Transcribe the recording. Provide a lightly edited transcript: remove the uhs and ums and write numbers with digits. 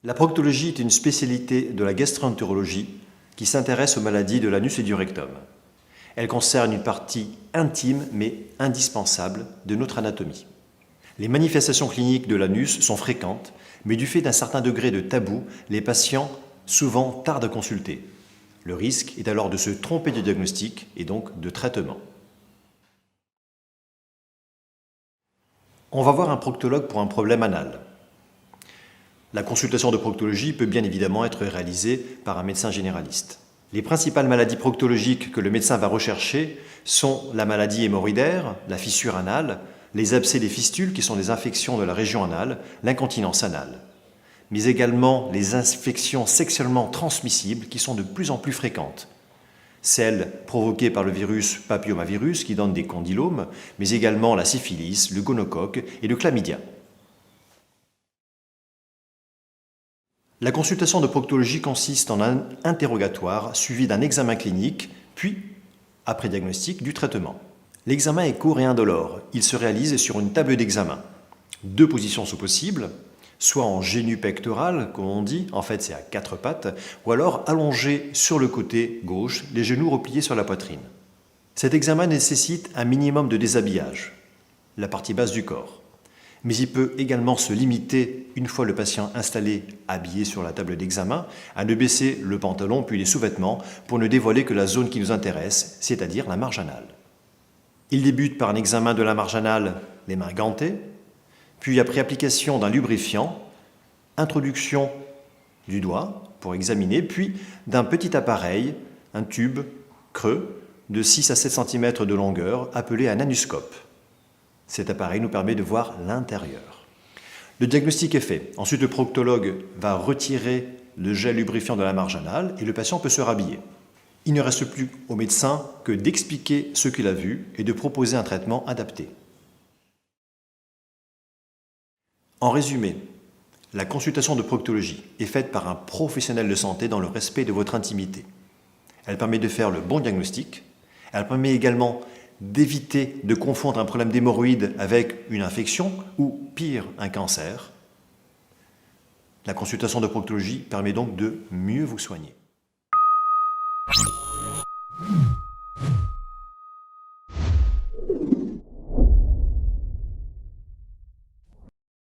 La proctologie est une spécialité de la gastroentérologie qui s'intéresse aux maladies de l'anus et du rectum. Elle concerne une partie intime mais indispensable de notre anatomie. Les manifestations cliniques de l'anus sont fréquentes, mais du fait d'un certain degré de tabou, les patients souvent tardent à consulter. Le risque est alors de se tromper de diagnostic et donc de traitement. On va voir un proctologue pour un problème anal. La consultation de proctologie peut bien évidemment être réalisée par un médecin généraliste. Les principales maladies proctologiques que le médecin va rechercher sont la maladie hémorroïdaire, la fissure anale, les abcès des fistules qui sont des infections de la région anale, l'incontinence anale, mais également les infections sexuellement transmissibles qui sont de plus en plus fréquentes. Celles provoquées par le virus papillomavirus qui donne des condylomes, mais également la syphilis, le gonocoque et le chlamydia. La consultation de proctologie consiste en un interrogatoire suivi d'un examen clinique, puis, après diagnostic, du traitement. L'examen est court et indolore. Il se réalise sur une table d'examen. 2 positions sont possibles, soit en génu pectoral, comme on dit, en fait c'est à 4 pattes, ou alors allongé sur le côté gauche, les genoux repliés sur la poitrine. Cet examen nécessite un minimum de déshabillage, la partie basse du corps. Mais il peut également se limiter, une fois le patient installé, habillé sur la table d'examen, à ne baisser le pantalon puis les sous-vêtements pour ne dévoiler que la zone qui nous intéresse, c'est-à-dire la marge anale. Il débute par un examen de la marge anale, les mains gantées, puis après application d'un lubrifiant, introduction du doigt pour examiner, puis d'un petit appareil, un tube creux de 6 à 7 cm de longueur appelé un anuscope. Cet appareil nous permet de voir l'intérieur. Le diagnostic est fait. Ensuite, le proctologue va retirer le gel lubrifiant de la marge anale et le patient peut se rhabiller. Il ne reste plus au médecin que d'expliquer ce qu'il a vu et de proposer un traitement adapté. En résumé, la consultation de proctologie est faite par un professionnel de santé dans le respect de votre intimité. Elle permet de faire le bon diagnostic. Elle permet également d'éviter de confondre un problème d'hémorroïde avec une infection ou, pire, un cancer. La consultation de proctologie permet donc de mieux vous soigner.